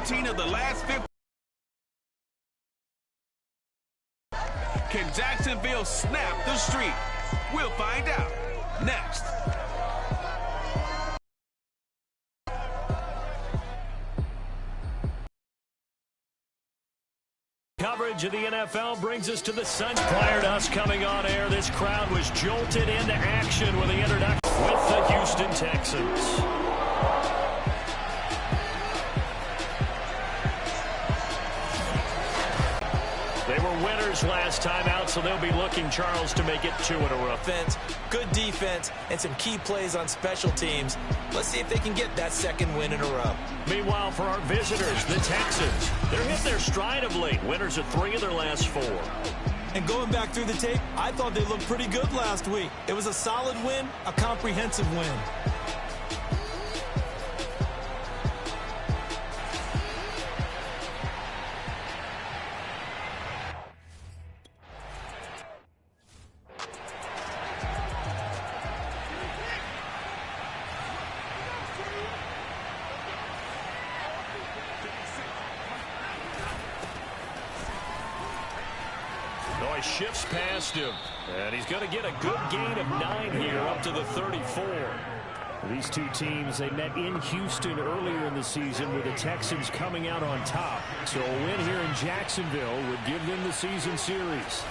14 of the last 15. Can Jacksonville snap the streak? We'll find out next. Coverage of the NFL brings us to the Sun. Prior to us coming on air, this crowd was jolted into action with the introduction with the Houston Texans. They were winners last time out, so they'll be looking, Charles, to make it 2 in a row. Good defense, and some key plays on special teams. Let's see if they can get that second win in a row. Meanwhile, for our visitors, the Texans, they're hitting their stride of late. Winners of 3 of their last 4. And going back through the tape, I thought they looked pretty good last week. It was a solid win, a comprehensive win. Shifts past him, and he's going to get a good gain of 9 here up to the 34. These two teams, they met in Houston earlier in the season with the Texans coming out on top. So a win here in Jacksonville would give them the season series.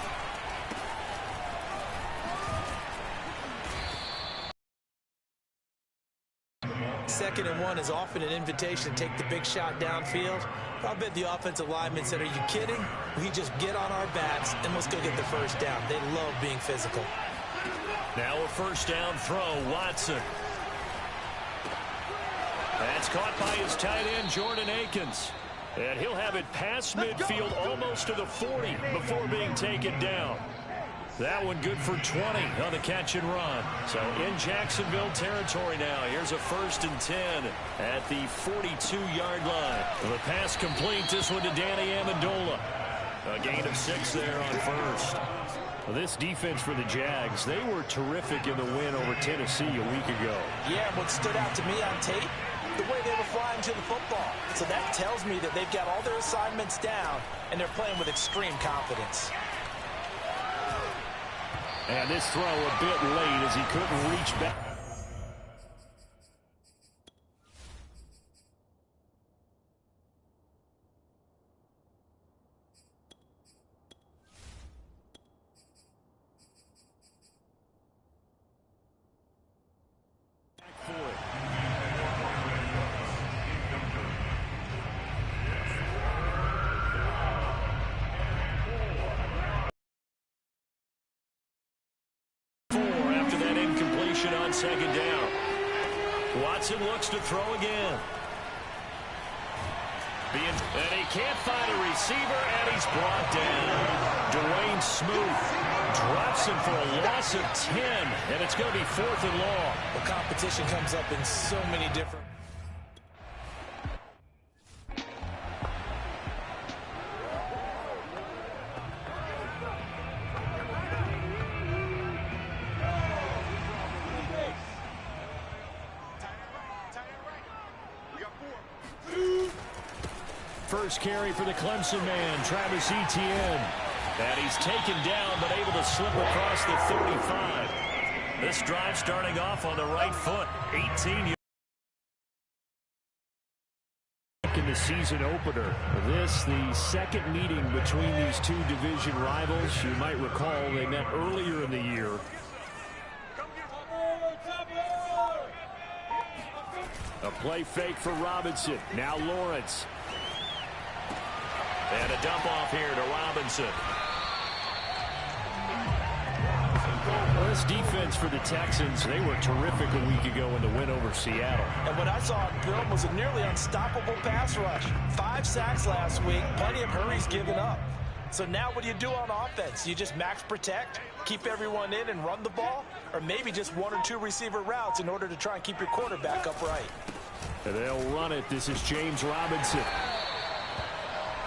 Second and 1 is often an invitation to take the big shot downfield. I bet the offensive lineman said, are you kidding? We just get on our backs and let's go get the first down. They love being physical. Now a first down throw, Watson. That's caught by his tight end, Jordan Akins. And he'll have it past midfield almost to the 40 before being taken down. That one good for 20 on the catch and run. So in Jacksonville territory now. Here's a 1st and 10 at the 42-yard line. The pass complete. This one to Danny Amendola. A gain of 6 there on first. Well, this defense for the Jags, they were terrific in the win over Tennessee a week ago. Yeah, what stood out to me on tape, the way they were flying to the football. So that tells me that they've got all their assignments down and they're playing with extreme confidence. And this throw a bit late as he couldn't reach back. On second down. Watson looks to throw again. And he can't find a receiver, and he's brought down. Dwayne Smoot drops him for a loss of 10, and it's going to be 4th and long. The competition comes up in so many different... First carry for the Clemson man, Travis Etienne. And he's taken down, but able to slip across the 35. This drive starting off on the right foot. 18 in the season opener. This, the second meeting between these two division rivals. You might recall they met earlier in the year. A play fake for Robinson. Now Lawrence. And a dump off here to Robinson. Well, this defense for the Texans, they were terrific a week ago in the win over Seattle. And what I saw on film was a nearly unstoppable pass rush. 5 sacks last week, plenty of hurries given up. So now what do you do on offense? You just max protect, keep everyone in and run the ball? Or maybe just 1 or 2 receiver routes in order to try and keep your quarterback upright? And they'll run it. This is James Robinson.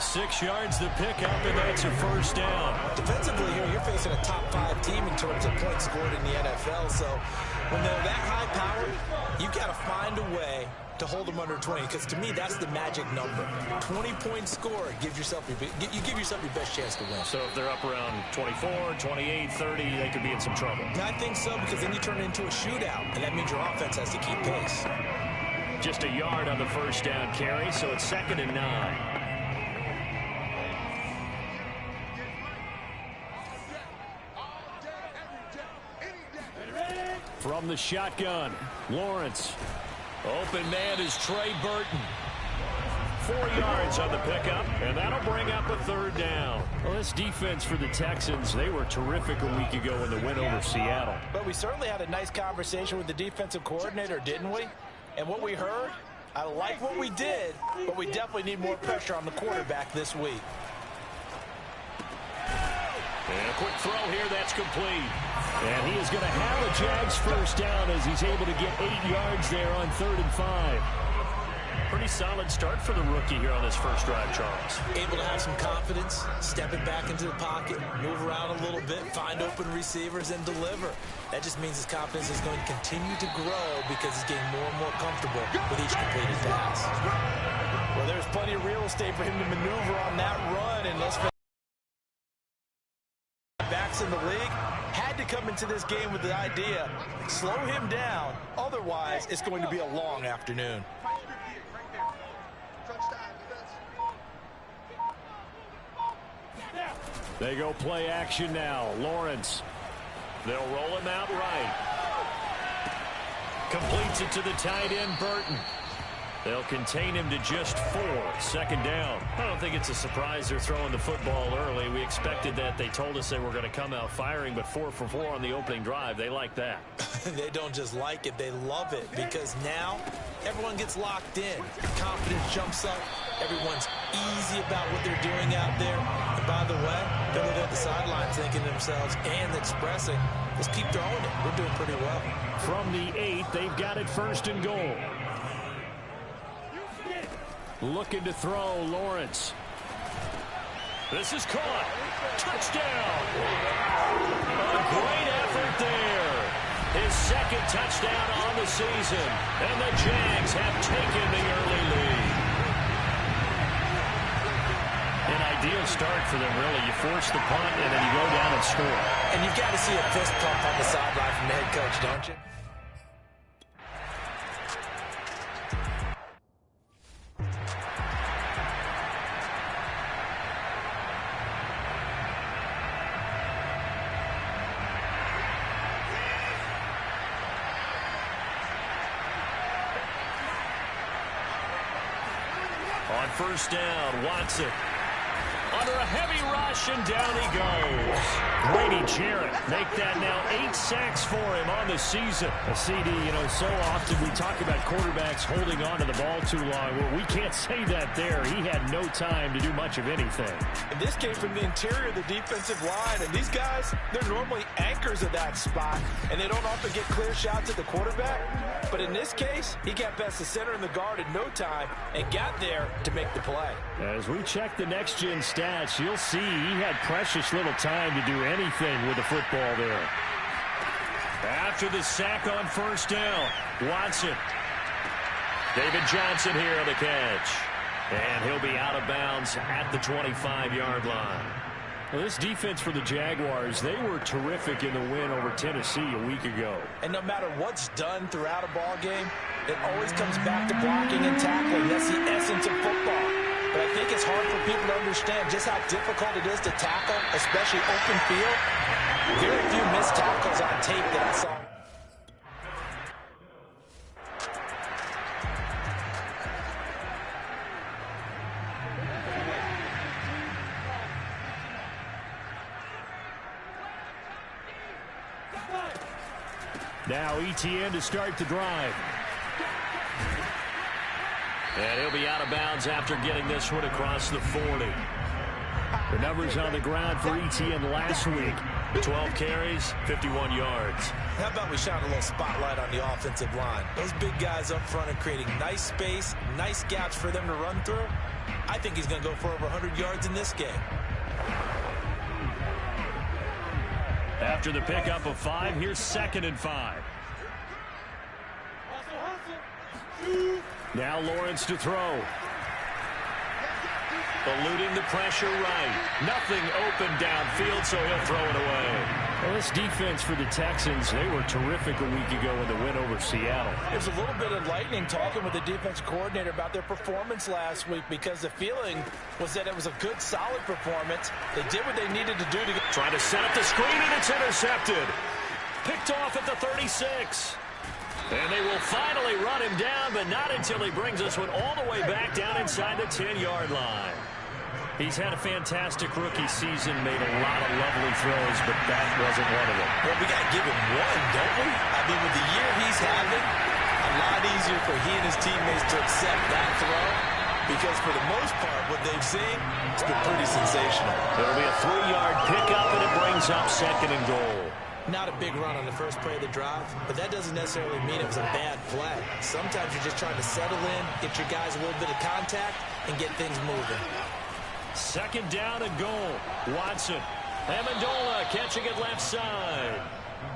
6 yards the pickup, and that's a first down. Defensively here, you're facing a top 5 team in terms of points scored in the NFL. So when they're that high powered, you've got to find a way to hold them under 20, because to me that's the magic number. 20 points scored, you give yourself your best chance to win. So if they're up around 24, 28, 30, they could be in some trouble. I think so, because then you turn it into a shootout, and that means your offense has to keep pace. Just a yard on the first down carry, so it's 2nd and 9. From the shotgun, Lawrence. Open man is Trey Burton. 4 yards on the pickup, and that'll bring up a 3rd down. Well, this defense for the Texans, they were terrific a week ago in the win over Seattle. But we certainly had a nice conversation with the defensive coordinator, didn't we? And what we heard, I like what we did, but we definitely need more pressure on the quarterback this week. And a quick throw here, that's complete. And he is going to have a Jags first down as he's able to get 8 yards there on 3rd and 5. Pretty solid start for the rookie here on this first drive, Charles. Able to have some confidence, stepping back into the pocket, move around a little bit, find open receivers, and deliver. That just means his confidence is going to continue to grow because he's getting more and more comfortable with each completed pass. Well, there's plenty of real estate for him to maneuver on that run, and let's backs in the league had to come into this game with the idea, slow him down, otherwise it's going to be a long afternoon. They go play action now. Lawrence. They'll roll him out right. Completes it to the tight end, Burton. They'll contain him to just 4. 2nd down. I don't think it's a surprise they're throwing the football early. We expected that. They told us they were going to come out firing, but 4 for 4 on the opening drive. They like that. They don't just like it, they love it, because now everyone gets locked in. Confidence jumps up. Everyone's easy about what they're doing out there. And by the way, they're looking at the sidelines thinking to themselves and expressing, let's keep throwing it. We're doing pretty well. From the 8, they've got it 1st and goal. Looking to throw, Lawrence. This is caught. Touchdown. A great effort there. His 2nd touchdown on the season. And the Jags have taken the early lead. An ideal start for them, really. You force the punt, and then you go down and score. And you've got to see a fist pump on the sideline from the head coach, don't you? On 1st down, Watson. Under a heavy rush, and down he goes. Grady Jarrett make that now 8 sacks for him on the season. A CD, so often we talk about quarterbacks holding on to the ball too long. Well, we can't say that there. He had no time to do much of anything. And this came from the interior of the defensive line, and these guys, they're normally anchors of that spot, and they don't often get clear shots at the quarterback. But in this case, he got past the center and the guard in no time and got there to make the play. As we check the next-gen stats, you'll see he had precious little time to do anything with the football there. After the sack on 1st down, Watson. David Johnson here on the catch. And he'll be out of bounds at the 25-yard line. Well, this defense for the Jaguars, they were terrific in the win over Tennessee a week ago. And no matter what's done throughout a ball game, it always comes back to blocking and tackling. That's the essence of football. But I think it's hard for people to understand just how difficult it is to tackle, especially open field. Very few missed tackles on tape that I saw. Now ETN to start the drive. And he'll be out of bounds after getting this one across the 40. The numbers on the ground for ETN last week. 12 carries, 51 yards. How about we shine a little spotlight on the offensive line? Those big guys up front are creating nice space, nice gaps for them to run through. I think he's going to go for over 100 yards in this game. After the pickup of 5, here's 2nd and 5. Now Lawrence to throw. Eluding the pressure right. Nothing open downfield, so he'll throw it away. Well, this defense for the Texans, they were terrific a week ago in the win over Seattle. There's a little bit of lightning talking with the defense coordinator about their performance last week because the feeling was that it was a good, solid performance. They did what they needed to do to get... Trying to set up the screen, and it's intercepted. Picked off at the 36. And they will finally run him down, but not until he brings us one all the way back down inside the 10-yard line. He's had a fantastic rookie season, made a lot of lovely throws, but that wasn't one of them. Well, we got to give him one, don't we? I mean, with the year he's having, a lot easier for he and his teammates to accept that throw because for the most part, what they've seen, it's been pretty sensational. It'll be a 3-yard pickup, and it brings up 2nd and goal. Not a big run on the first play of the drive, but that doesn't necessarily mean it was a bad play. Sometimes you're just trying to settle in, get your guys a little bit of contact, and get things moving. 2nd down and goal. Watson. Amendola catching it left side.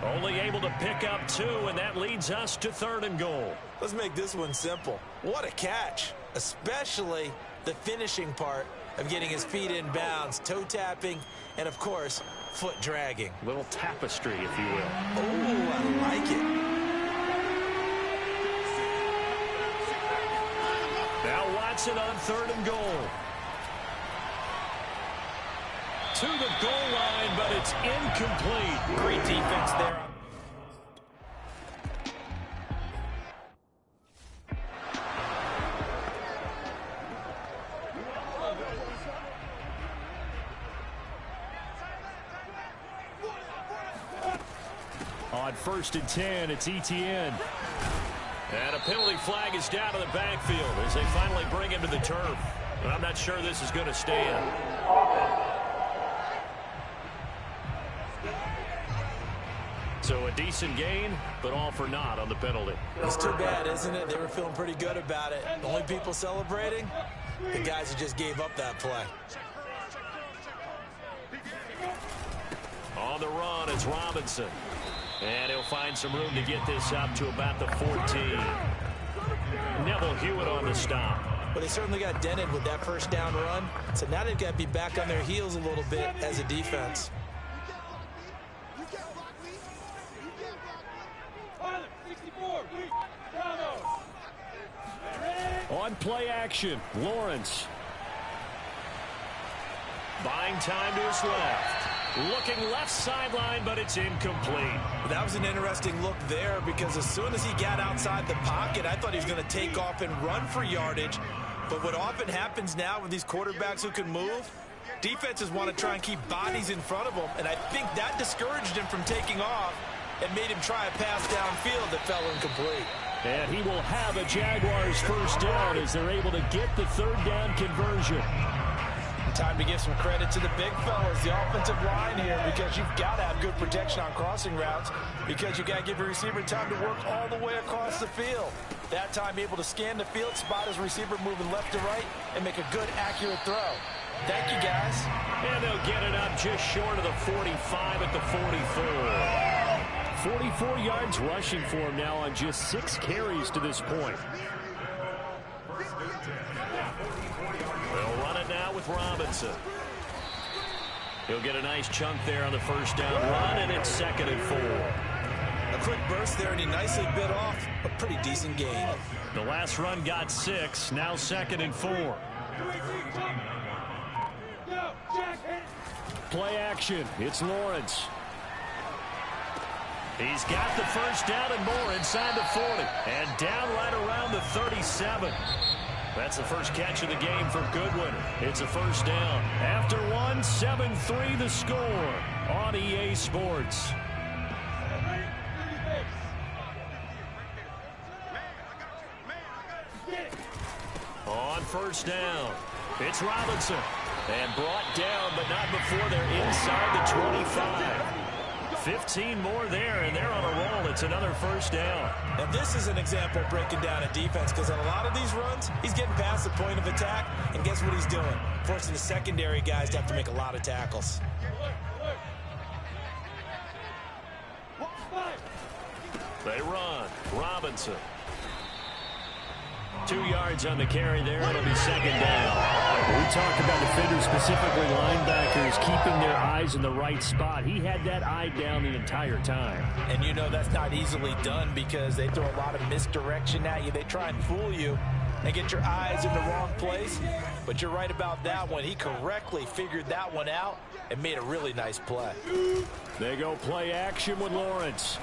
Only able to pick up 2, and that leads us to 3rd and goal. Let's make this one simple. What a catch, especially the finishing part of getting his feet in bounds, toe tapping, and of course, foot dragging. Little tapestry, if you will. Oh, I like it. Now Watson on 3rd and goal. To the goal line, but it's incomplete. Great defense there. On 1st and 10, it's ETN. And a penalty flag is down to the backfield as they finally bring him to the turf. But I'm not sure this is going to stand. So a decent gain, but all for naught on the penalty. It's too bad, isn't it? They were feeling pretty good about it. The only people celebrating, the guys who just gave up that play. On the run, it's Robinson. And he'll find some room to get this up to about the 14. Neville Hewitt on the stop. Well, they certainly got dented with that first down run. So now they've got to be back on their heels a little bit as a defense. On play action, Lawrence. Buying time to his left. Looking left sideline, but it's incomplete. That was an interesting look there because as soon as he got outside the pocket, I thought he was going to take off and run for yardage. But what often happens now with these quarterbacks who can move, defenses want to try and keep bodies in front of them, and I think that discouraged him from taking off and made him try a pass downfield that fell incomplete. And he will have a Jaguars first down as they're able to get the 3rd down conversion. Time to give some credit to the big fellas, the offensive line here, because you've got to have good protection on crossing routes because you got to give your receiver time to work all the way across the field. That time able to scan the field, spot his receiver moving left to right, and make a good, accurate throw. Thank you, guys. And they'll get it up just short of the 45 at the 44. 44 yards rushing for him now on just 6 carries to this point. They'll run it now with Robinson. He'll get a nice chunk there on the first down run, and it's 2nd and 4. A quick burst there, and he nicely bit off a pretty decent gain. The last run got 6, now 2nd and 4. Play action, it's Lawrence. He's got the first down and more inside the 40. And down right around the 37. That's the first catch of the game for Goodwin. It's a first down. After one, 7-3 the score on EA Sports. On first down, it's Robinson. And brought down, but not before they're inside the 25. 15 more there, and they're on a roll. It's another first down. Now, this is an example of breaking down a defense, because on a lot of these runs, he's getting past the point of attack, and guess what he's doing? Forcing the secondary guys to have to make a lot of tackles. They run. Robinson. 2 yards on the carry there. It'll be second down. We talk about defenders, specifically linebackers, keeping their eyes in the right spot. He had that eye down the entire time. And you know that's not easily done, because they throw a lot of misdirection at you. They try and fool you and get your eyes in the wrong place. But you're right about that one. He correctly figured that one out and made a really nice play. They go play action with Lawrence.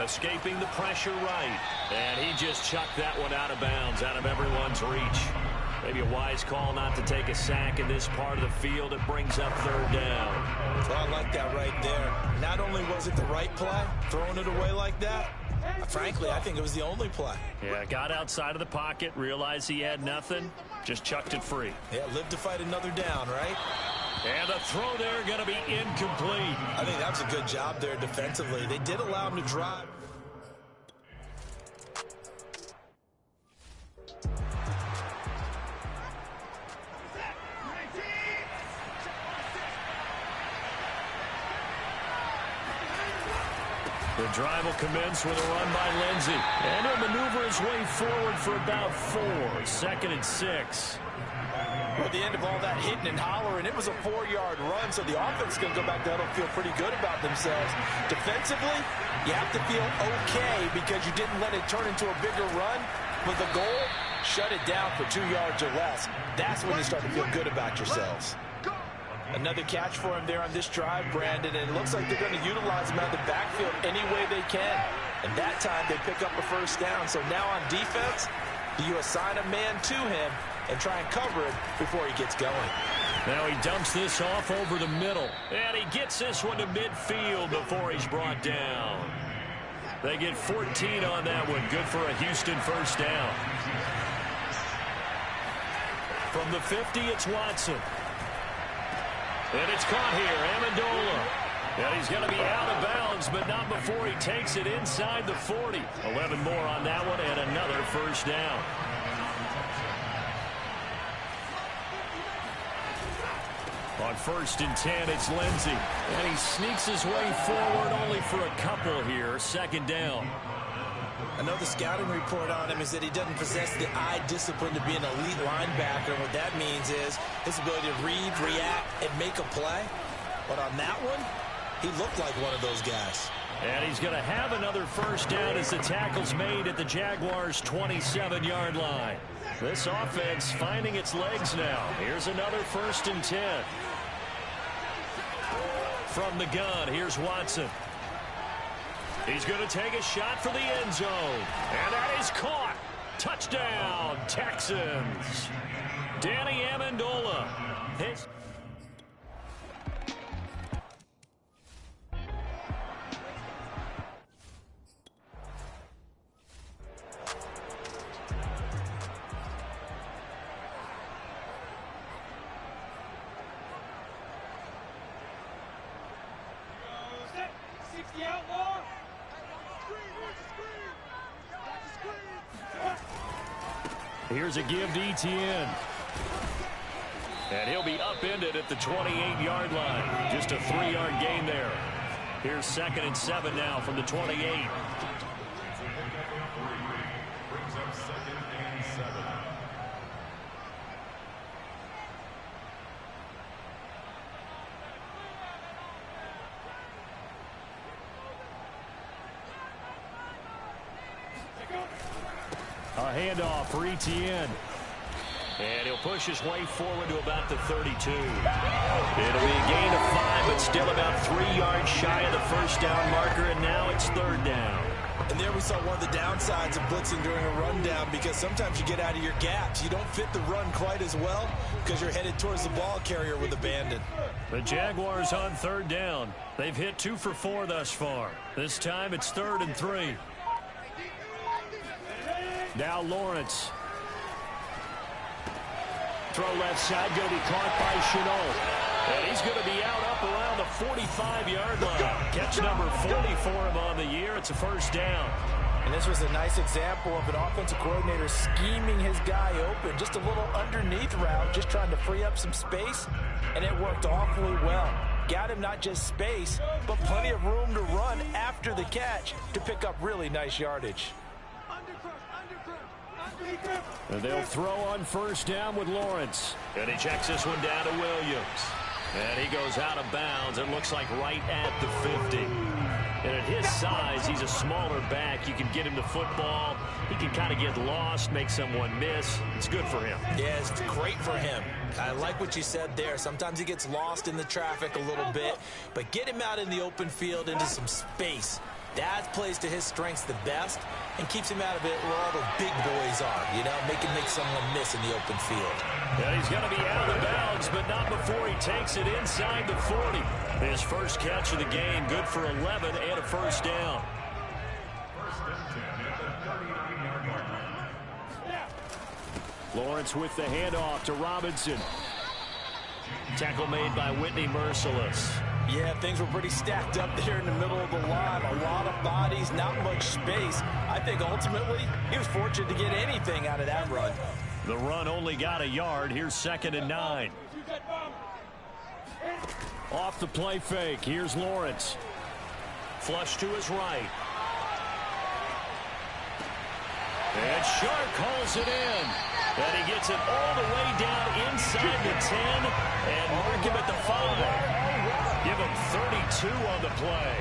Escaping the pressure right. And he just chucked that one out of bounds, out of everyone's reach. Maybe a wise call not to take a sack in this part of the field. It brings up third down. Well, I like that right there. Not only was it the right play, throwing it away like that, frankly, I think it was the only play. Yeah, got outside of the pocket, realized he had nothing, just chucked it free. Yeah, live to fight another down, right? And the throw there going to be incomplete. I think that was a good job there defensively. They did allow him to drive. The drive will commence with a run by Lindsey. And he'll maneuver his way forward for about 4. 2nd and 6. At the end of all that hitting and hollering, it was a 4-yard run, so the offense is going to go back down and feel pretty good about themselves. Defensively, you have to feel okay because you didn't let it turn into a bigger run. With the goal, shut it down for 2 yards or less. That's when you start to feel good about yourselves. Another catch for him there on this drive, Brandon, and it looks like they're going to utilize him out of the backfield any way they can. And that time, they pick up a first down. So now on defense, do you assign a man to him and try and cover it before he gets going? Now he dumps this off over the middle. And he gets this one to midfield before he's brought down. They get 14 on that one. Good for a Houston first down. From the 50, it's Watson. And it's caught here, Amendola. And he's going to be out of bounds, but not before he takes it inside the 40. 11 more on that one and another first down. On 1st and 10, it's Lindsey. And he sneaks his way forward only for a couple here. 2nd down. I know the scouting report on him is that he doesn't possess the eye discipline to be an elite linebacker. And what that means is his ability to read, react, and make a play. But on that one, he looked like one of those guys. And he's going to have another first down as the tackle's made at the Jaguars' 27-yard line. This offense finding its legs now. Here's another 1st and 10. From the gun, here's Watson. He's going to take a shot for the end zone. And that is caught. Touchdown, Texans. Danny Amendola. Here's a give to Etienne. And he'll be upended at the 28-yard line. Just a 3-yard gain there. Here's 2nd and 7 now from the 28. Brings up 2nd and 7. A handoff for Etienne. And he'll push his way forward to about the 32. It'll be a gain of 5, but still about 3 yards shy of the first down marker, and now it's 3rd down. And there we saw one of the downsides of blitzing during a rundown, because sometimes you get out of your gaps. You don't fit the run quite as well because you're headed towards the ball carrier with abandon. The Jaguars on 3rd down. They've hit 2 for 4 thus far. This time it's 3rd and 3. Now Lawrence. Throw left side, going to be caught by Chenault. And he's going to be out up around the 45-yard line. Catch number 40 for him on the year. It's a first down. And this was a nice example of an offensive coordinator scheming his guy open. Just a little underneath route, just trying to free up some space, and it worked awfully well. Got him not just space, but plenty of room to run after the catch to pick up really nice yardage. And they'll throw on first down with Lawrence. And he checks this one down to Williams. And he goes out of bounds. It looks like right at the 50. And at his size, he's a smaller back. You can get him to football. He can kind of get lost, make someone miss. It's good for him. Yeah, it's great for him. I like what you said there. Sometimes he gets lost in the traffic a little bit, but get him out in the open field into some space. That plays to his strengths the best and keeps him out of it where all the big boys are, you know, make someone miss in the open field. Yeah, he's going to be out of bounds, but not before he takes it inside the 40. His first catch of the game, good for 11 and a first down. Lawrence with the handoff to Robinson. Tackle made by Whitney Merciless. Yeah, things were pretty stacked up there in the middle of the line. A lot of bodies, not much space. I think ultimately he was fortunate to get anything out of that run. The run only got a yard. Here's 2nd and 9. Off the play fake. Here's Lawrence. Flush to his right. And Shark calls it in. And he gets it all the way down inside the 10 and mark him at the 5. Give him 32 on the play.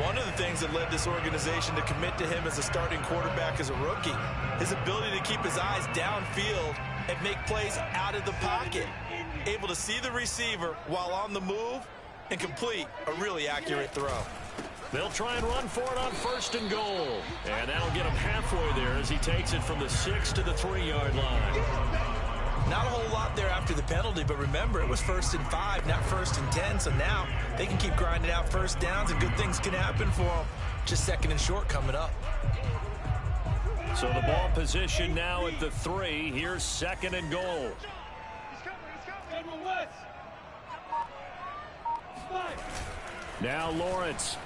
One of the things that led this organization to commit to him as a starting quarterback as a rookie, his ability to keep his eyes downfield and make plays out of the pocket. Able to see the receiver while on the move and complete a really accurate throw. They'll try and run for it on 1st and goal. And that'll get him halfway there as he takes it from the 6 to the 3-yard line. Not a whole lot there after the penalty, but remember, it was 1st and 5, not 1st and 10. So now they can keep grinding out first downs and good things can happen for them. Just 2nd and short coming up. So the ball position now at the 3. Here's 2nd and goal. Now Lawrence.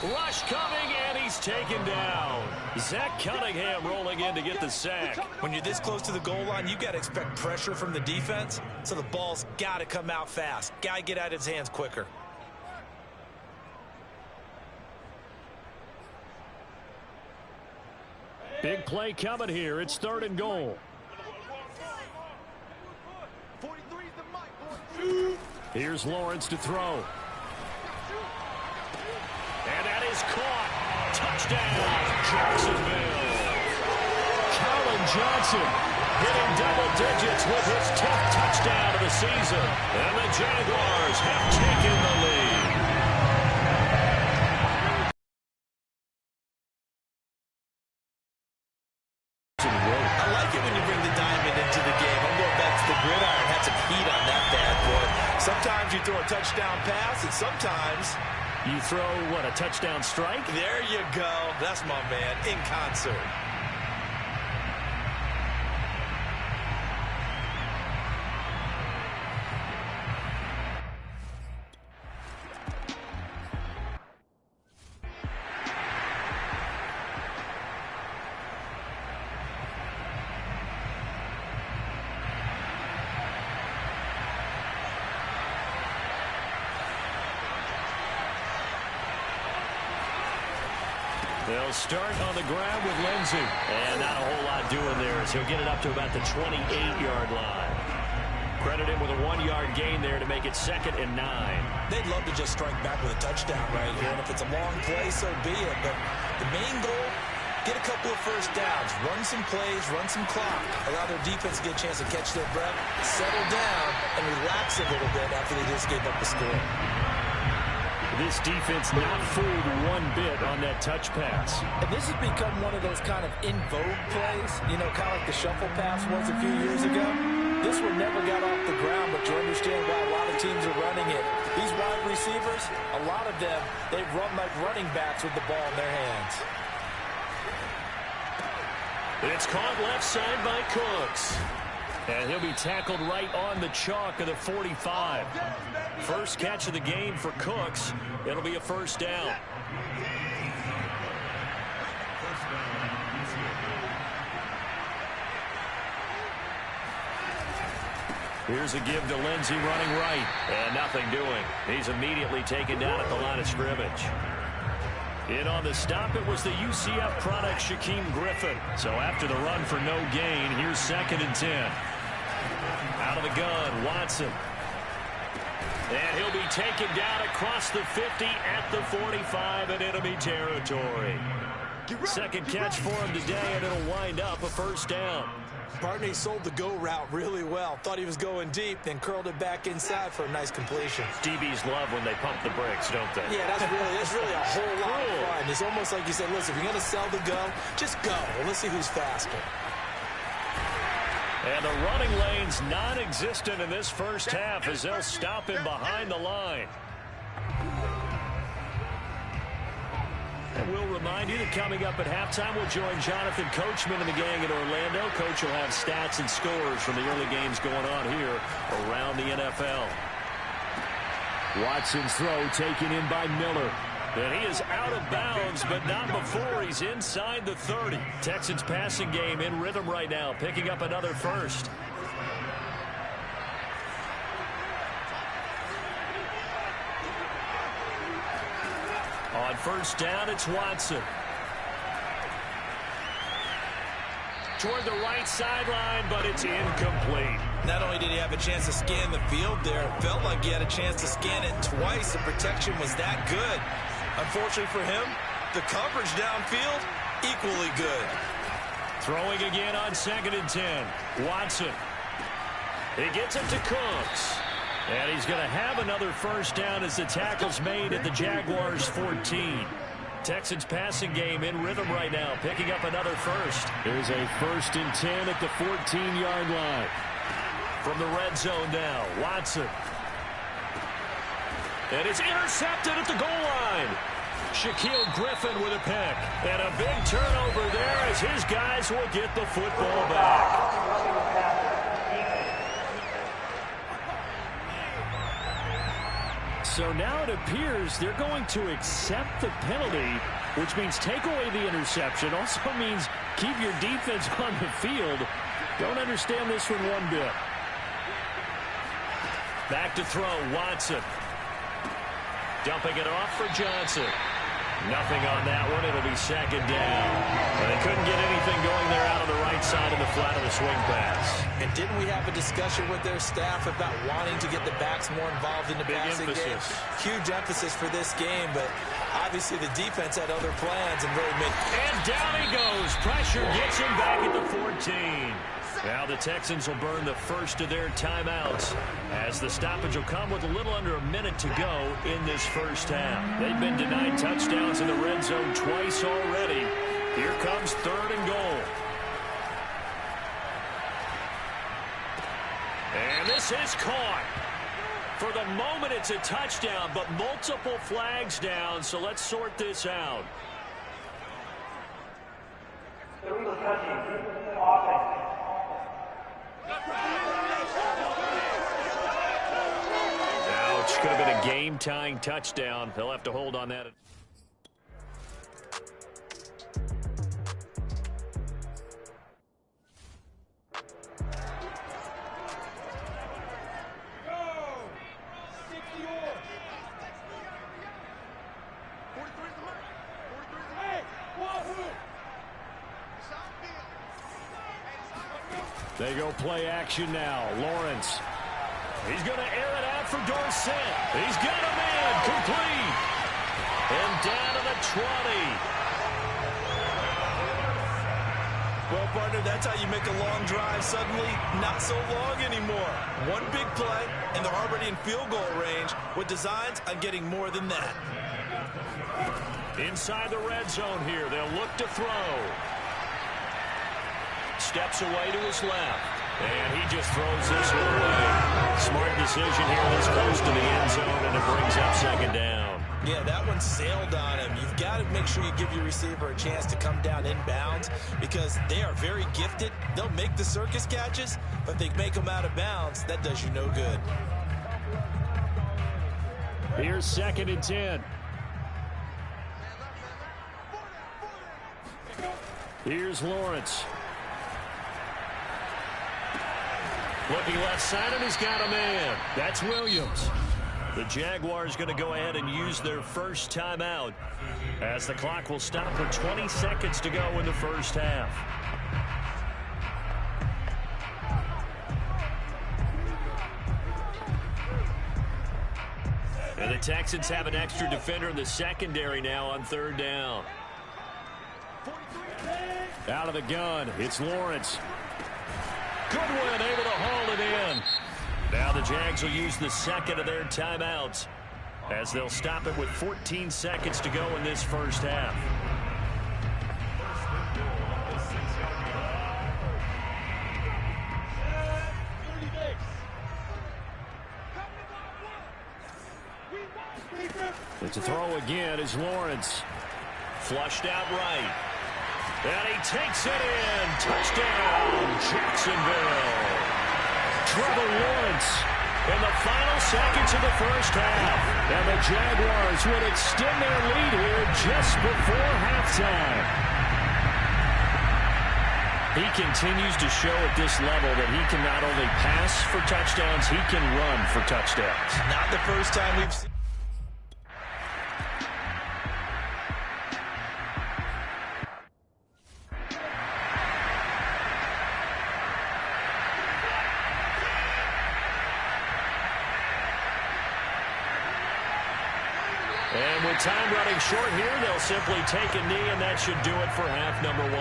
Rush coming, and he's taken down. Zach Cunningham rolling in to get the sack. When you're this close to the goal line, you got to expect pressure from the defense, so the ball's got to come out fast. Got to get out of his hands quicker. Big play coming here. It's 3rd and goal. Here's Lawrence to throw. And that is caught. Touchdown, Jacksonville. Colin Johnson hitting double digits with his 10th touchdown of the season. And the Jaguars have taken the lead. I like it when you bring the diamond into the game. I'm going back to the gridiron. Had some heat on that bad boy. Sometimes you throw a touchdown pass, and sometimes you throw, what, a touchdown strike? There you go. That's my man, in concert. They'll start on the ground with Lindsey. And not a whole lot doing there as he'll get it up to about the 28-yard line. Credit him with a 1-yard gain there to make it 2nd and 9. They'd love to just strike back with a touchdown right here. And if it's a long play, so be it. But the main goal, get a couple of first downs. Run some plays, run some clock. Allow their defense to get a chance to catch their breath, settle down, and relax a little bit after they just gave up the score. This defense not fooled one bit on that touch pass. And this has become one of those kind of in vogue plays, you know, kind of like the shuffle pass was a few years ago. This one never got off the ground, but you understand why a lot of teams are running it. These wide receivers, a lot of them, they run like running backs with the ball in their hands. It's caught left side by Cooks. And he'll be tackled right on the chalk of the 45. First catch of the game for Cooks. It'll be a first down. Here's a give to Lindsey running right. And nothing doing. He's immediately taken down at the line of scrimmage. In on the stop, it was the UCF product, Shaquem Griffin. So after the run for no gain, here's 2nd and 10. Out of the gun, Watson. And he'll be taken down across the 50 at the 45 in enemy territory. Second catch for him today, and it'll wind up a first down. Partner, he sold the go route really well. Thought he was going deep, then curled it back inside for a nice completion. DBs love when they pump the brakes, don't they? Yeah, that's really a whole lot of fun. It's almost like you said, listen, if you're going to sell the go, just go. And let's see who's faster. And the running lane's non-existent in this first half as they'll stop him behind the line. And we'll remind you that coming up at halftime, we'll join Jonathan Coachman and the gang in Orlando. Coach will have stats and scores from the early games going on here around the NFL. Watson's throw taken in by Miller. And he is out of bounds, but not before he's inside the 30. Texans passing game in rhythm right now, picking up another first. On first down, it's Watson. Toward the right sideline, but it's incomplete. Not only did he have a chance to scan the field there, it felt like he had a chance to scan it twice. The protection was that good. Unfortunately for him, the coverage downfield, equally good. Throwing again on 2nd and 10. Watson. He gets it to Cooks. And he's going to have another first down as the tackle's made at the Jaguars' 14. Texans passing game in rhythm right now, picking up another first. There's a 1st and 10 at the 14-yard line. From the red zone now, Watson. And it's intercepted at the goal line. Shaquille Griffin with a pick. And a big turnover there as his guys will get the football back. So now it appears they're going to accept the penalty, which means take away the interception. Also means keep your defense on the field. Don't understand this one one bit. Back to throw, Watson. Dumping it off for Johnson. Nothing on that one. It'll be 2nd down. And they couldn't get anything going there out on the right side of the flat of the swing pass. And didn't we have a discussion with their staff about wanting to get the backs more involved in the passing game? Huge emphasis for this game, but obviously the defense had other plans and really made. And down he goes. Pressure gets him back at the 14. Now the Texans will burn the first of their timeouts as the stoppage will come with a little under a minute to go in this first half. They've been denied touchdowns in the red zone twice already. Here comes 3rd and goal. And this is caught. For the moment, it's a touchdown, but multiple flags down, so let's sort this out. Ouch, could have been a game-tying touchdown. They'll have to hold on that. They go play action now. Lawrence. He's going to air it out for Dorsett. He's got a man. Complete. And down to the 20. Well, partner, that's how you make a long drive suddenly not so long anymore. One big play, and they're already in field goal range with designs on getting more than that. Inside the red zone here. They'll look to throw. Steps away to his left. And he just throws this one away. Smart decision here. This close to the end zone, and it brings up 2nd down. Yeah, that one sailed on him. You've got to make sure you give your receiver a chance to come down inbounds because they are very gifted. They'll make the circus catches, but if they make them out of bounds, that does you no good. Here's 2nd and 10. Here's Lawrence. Looking left side, and he's got a man. That's Williams. The Jaguars going to go ahead and use their first timeout as the clock will stop with 20 seconds to go in the first half. And the Texans have an extra defender in the secondary now on 3rd down. Out of the gun, it's Lawrence. Goodwin able to haul it in. Now the Jags will use the second of their timeouts as they'll stop it with 14 seconds to go in this first half. It's a throw again as Lawrence. Flushed out right. And he takes it in. Touchdown, Jacksonville. Trevor Lawrence in the final seconds of the first half. And the Jaguars would extend their lead here just before halftime. He continues to show at this level that he can not only pass for touchdowns, he can run for touchdowns. Not the first time we've seen. And with time running short here, they'll simply take a knee, and that should do it for half number 1.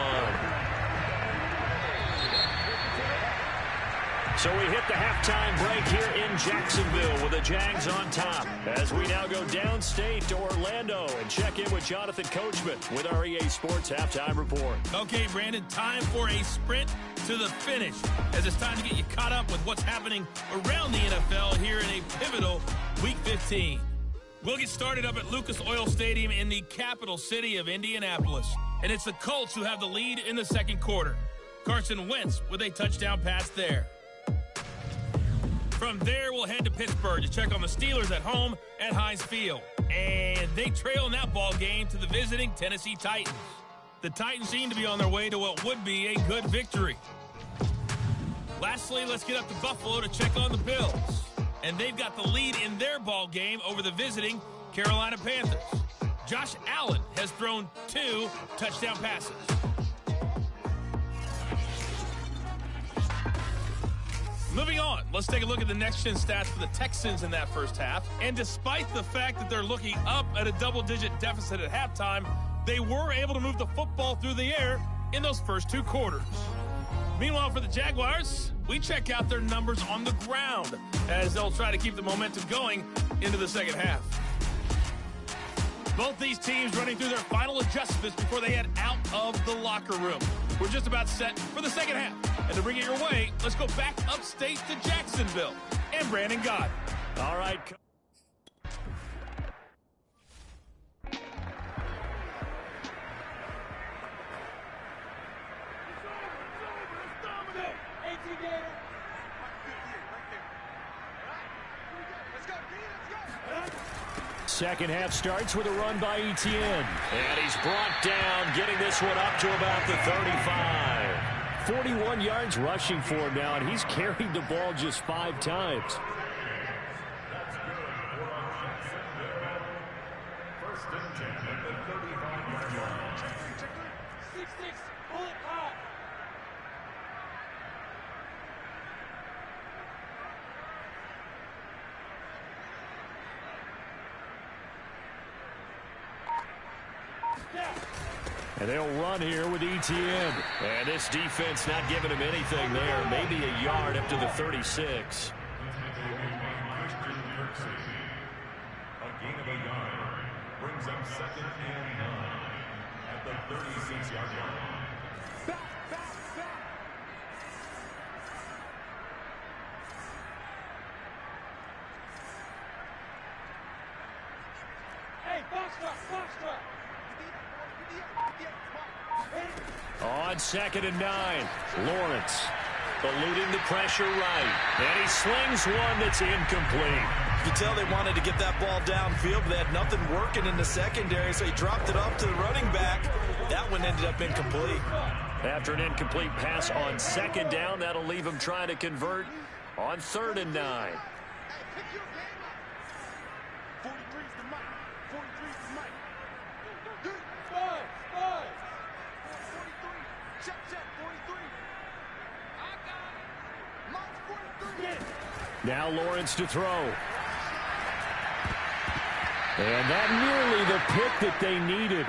So we hit the halftime break here in Jacksonville with the Jags on top. As we now go downstate to Orlando and check in with Jonathan Coachman with our EA Sports Halftime Report. Okay, Brandon, time for a sprint to the finish, as it's time to get you caught up with what's happening around the NFL here in a pivotal Week 15. We'll get started up at Lucas Oil Stadium in the capital city of Indianapolis. And it's the Colts who have the lead in the second quarter. Carson Wentz with a touchdown pass there. From there, we'll head to Pittsburgh to check on the Steelers at home at Heinz Field. And they trail in that ball game to the visiting Tennessee Titans. The Titans seem to be on their way to what would be a good victory. Lastly, let's get up to Buffalo to check on the Bills. And they've got the lead in their ball game over the visiting Carolina Panthers. Josh Allen has thrown 2 touchdown passes. Moving on, let's take a look at the next-gen stats for the Texans in that first half. And despite the fact that they're looking up at a double-digit deficit at halftime, they were able to move the football through the air in those first 2 quarters. Meanwhile, for the Jaguars, we check out their numbers on the ground as they'll try to keep the momentum going into the second half. Both these teams running through their final adjustments before they head out of the locker room. We're just about set for the second half. And to bring it your way, let's go back upstate to Jacksonville and Brandon God. All right. Second half starts with a run by Etienne. And he's brought down, getting this one up to about the 35. 41 yards rushing for him now, and he's carried the ball just 5 times. First and 10 at the 35-yard line. 6-6, bullet hot. And they'll run here with Etienne. And this defense not giving him anything there. Maybe a yard up to the 36. A gain of a yard brings up 2nd and 9 at the 36-yard line. Back. Hey, On 2nd and 9, Lawrence eluding the pressure right. And he slings one that's incomplete. You can tell they wanted to get that ball downfield, but they had nothing working in the secondary, so he dropped it up to the running back. That one ended up incomplete. After an incomplete pass on 2nd down, that'll leave him trying to convert on 3rd and 9. Now Lawrence to throw. And that nearly the pick that they needed.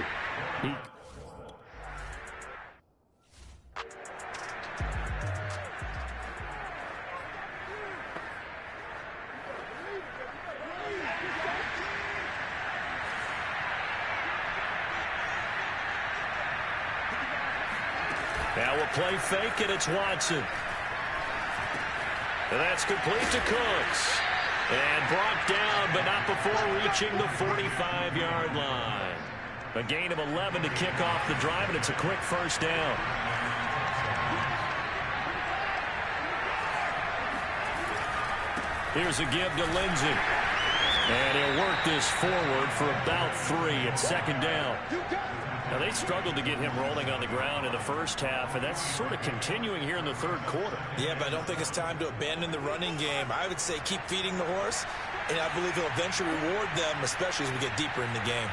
Now a play fake, and it's Watson. And that's complete to Cooks. And brought down, but not before reaching the 45-yard line. A gain of 11 to kick off the drive, and it's a quick first down. Here's a give to Lindsey. And he'll work this forward for about 3 at 2nd down. Now, they struggled to get him rolling on the ground in the first half, and that's sort of continuing here in the 3rd quarter. Yeah, but I don't think it's time to abandon the running game. I would say keep feeding the horse, and I believe he'll eventually reward them, especially as we get deeper in the game.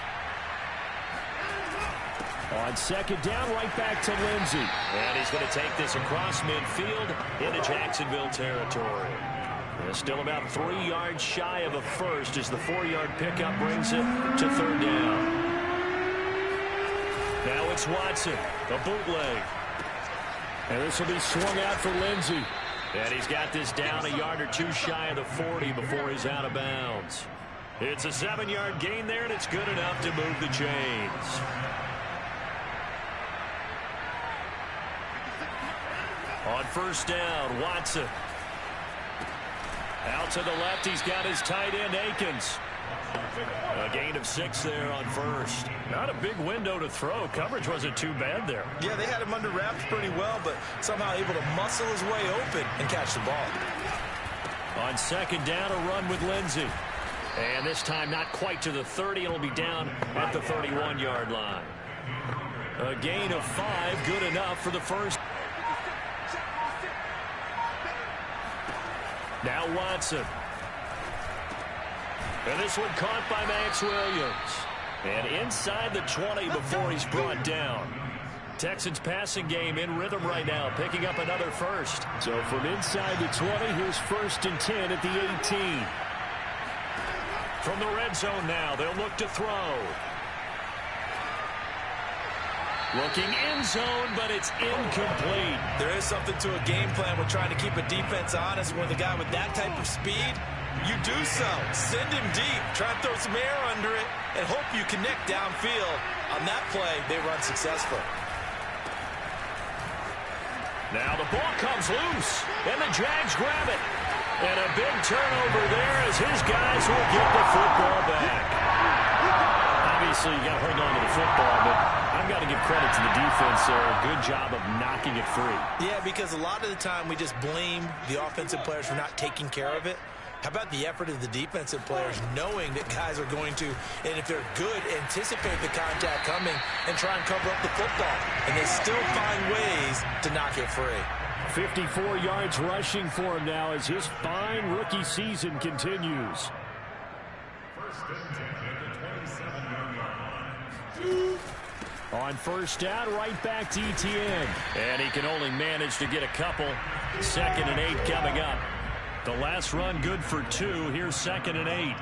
On 2nd down, right back to Lindsey. And he's going to take this across midfield into Jacksonville territory. And still about 3 yards shy of a first as the 4-yard pickup brings it to 3rd down. Now it's Watson, a bootleg. And this will be swung out for Lindsey. And he's got this down a yard or 2 shy of the 40 before he's out of bounds. It's a 7-yard gain there, and it's good enough to move the chains. On 1st down, Watson. Out to the left, he's got his tight end, Akins. A gain of 6 there on 1st. Not a big window to throw. Coverage wasn't too bad there. Yeah, they had him under wraps pretty well, but somehow able to muscle his way open and catch the ball. On 2nd down, a run with Lindsey. And this time not quite to the 30. It'll be down at the 31-yard line. A gain of 5, good enough for the first. Now Watson. And this one caught by Max Williams. And inside the 20 before he's brought down. Texans passing game in rhythm right now, picking up another first. So from inside the 20, here's 1st and 10 at the 18. From the red zone now, they'll look to throw. Looking end zone, but it's incomplete. There is something to a game plan with trying to keep a defense honest. With a guy with that type of speed, you do so. Send him deep. Try to throw some air under it and hope you connect downfield. On that play, they run successful. Now the ball comes loose, and the Jags grab it. And a big turnover there as his guys will get the football back. Obviously, you got to hold on to the football, but I've got to give credit to the defense there. A good job of knocking it free. Yeah, because a lot of the time we just blame the offensive players for not taking care of it. How about the effort of the defensive players knowing that guys are going to, and if they're good, anticipate the contact coming and try and cover up the football. And they still find ways to knock it free. 54 yards rushing for him now as his fine rookie season continues. On 1st down, right back to Etienne. And he can only manage to get a couple. 2nd and 8 coming up. The last run good for 2. Here's 2nd and 8.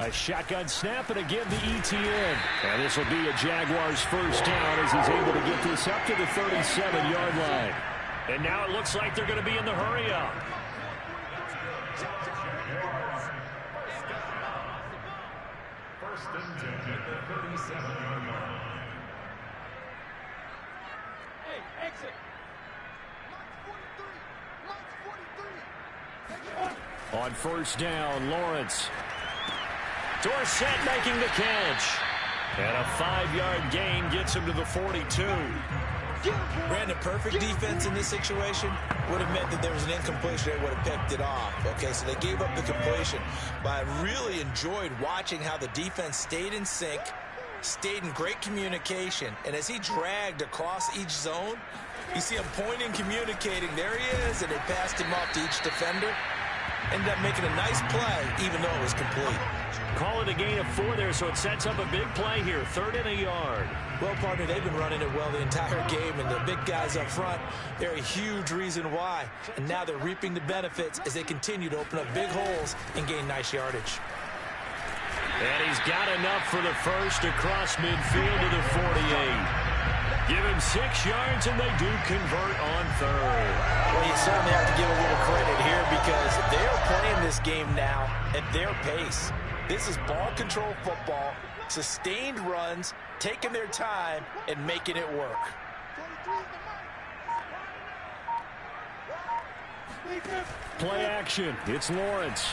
A shotgun snap and again the ETN. And this will be a Jaguars first down as he's able to get this up to the 37-yard line. And now it looks like they're going to be in the hurry-up. First and 10 at the 37-yard line. Hey, exit. On first down, Lawrence. Dorsett making the catch. And a 5-yard gain gets him to the 42. Brandon, perfect defense in this situation would have meant that there was an incompletion. They would have picked it off. Okay, so they gave up the completion. But I really enjoyed watching how the defense stayed in sync, stayed in great communication. And as he dragged across each zone, you see him pointing, communicating. There he is, and they passed him off to each defender. Ended up making a nice play, even though it was complete. Call it a gain of 4 there, so it sets up a big play here. 3rd and a yard. Well, partner, they've been running it well the entire game, and the big guys up front, they're a huge reason why. And now they're reaping the benefits as they continue to open up big holes and gain nice yardage. And he's got enough for the first across midfield to the 48. Give him 6 yards, and they do convert on 3rd. Well, you certainly have to give a little credit here because they're playing this game now at their pace. This is ball control football, sustained runs, taking their time, and making it work. Play action. It's Lawrence.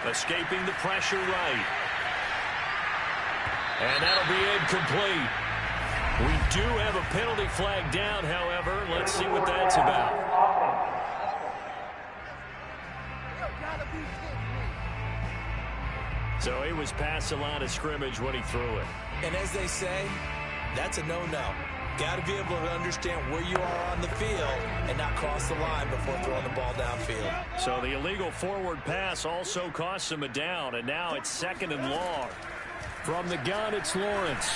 Escaping the pressure right. And that'll be incomplete. We do have a penalty flag down, however. Let's see what that's about. So he was past the line of scrimmage when he threw it. And as they say, that's a no-no. Got to be able to understand where you are on the field and not cross the line before throwing the ball downfield. So the illegal forward pass also costs him a down, and now it's 2nd and long. From the gun, it's Lawrence.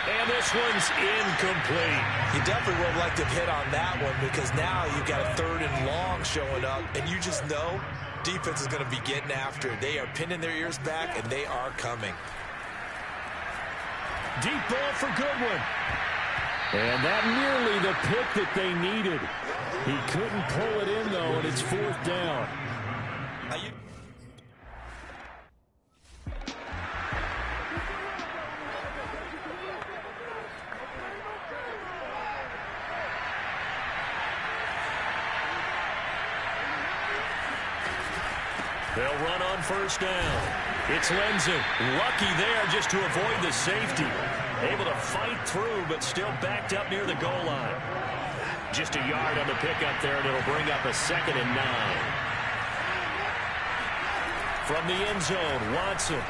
And this one's incomplete. You definitely would have liked to hit on that one because now you've got a 3rd and long showing up, and you just know defense is going to be getting after it. They are pinning their ears back, and they are coming. Deep ball for Goodwin. And that nearly the pick that they needed. He couldn't pull it in, though, and it's 4th down. They'll run on first down. It's Lindsey. Lucky there just to avoid the safety. Able to fight through, but still backed up near the goal line. Just a yard on the pickup there, and it'll bring up a 2nd and 9. From the end zone, Watson.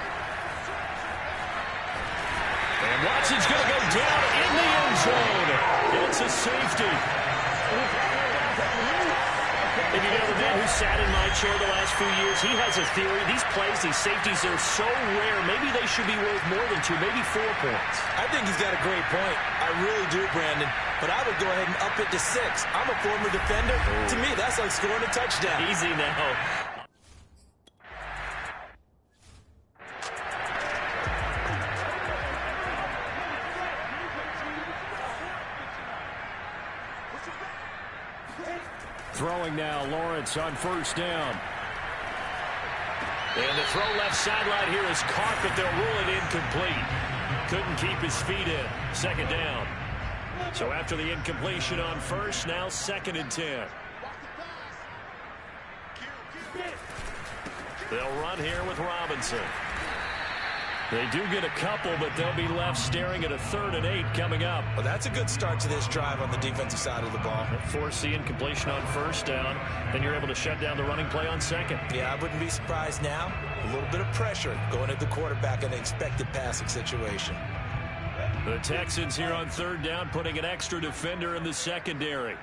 And Watson's going to go down in the end zone. It's a safety. If you know the man who sat in my chair the last few years, he has a theory. These plays, these safeties, they're so rare. Maybe they should be worth more than 2, maybe 4 points. I think he's got a great point. I really do, Brandon. But I would go ahead and up it to 6. I'm a former defender. To me, that's like scoring a touchdown. Easy now. Throwing now, Lawrence on first down. And the throw left sideline here is caught, but they'll rule it incomplete. Couldn't keep his feet in. 2nd down. So after the incompletion on first, now 2nd and 10. They'll run here with Robinson. They do get a couple, but they'll be left staring at a 3rd and 8 coming up. Well, that's a good start to this drive on the defensive side of the ball. Force the incompletion on first down. Then you're able to shut down the running play on 2nd. Yeah, I wouldn't be surprised now. A little bit of pressure going at the quarterback in an expected passing situation. The Texans here on 3rd down, putting an extra defender in the secondary.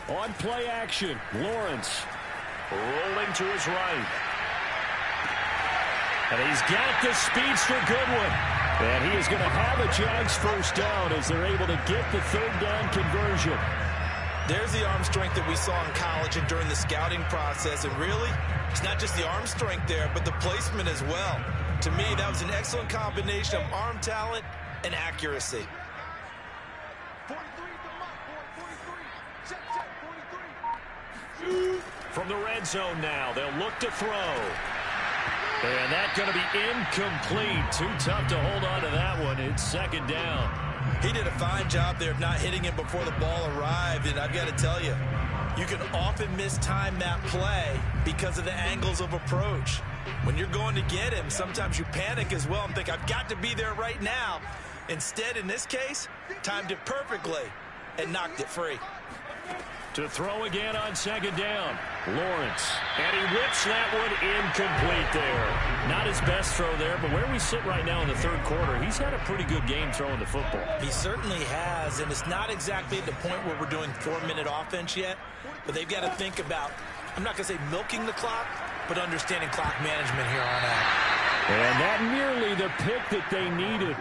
On play action, Lawrence rolling to his right. And he's got the speedster Goodwin. And he is going to have a Jags first down as they're able to get the 3rd down conversion. There's the arm strength that we saw in college and during the scouting process. And really, it's not just the arm strength there, but the placement as well. To me, that was an excellent combination of arm talent and accuracy. 43 the mark, boy, 43. Check, 43. From the red zone now, they'll look to throw. And that's going to be incomplete. Too tough to hold on to that one. It's second down. He did a fine job there of not hitting him before the ball arrived. And I've got to tell you, you can often mistime that play because of the angles of approach. When you're going to get him, sometimes you panic as well and think, I've got to be there right now. Instead, in this case, timed it perfectly and knocked it free. To throw again on second down, Lawrence. And he whips that one incomplete there. Not his best throw there, but where we sit right now in the third quarter, he's had a pretty good game throwing the football. He certainly has, and it's not exactly at the point where we're doing 4-minute offense yet, but they've got to think about, I'm not going to say milking the clock, but understanding clock management here on out. And that nearly the pick that they needed.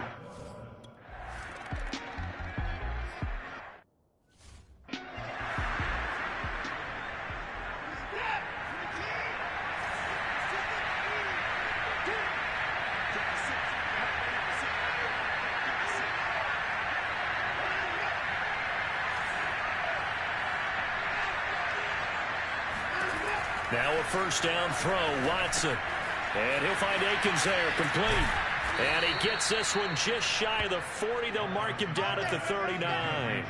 Now a first down throw, Watson. And he'll find Akins there, complete. And he gets this one just shy of the 40. They'll mark him down at the 39.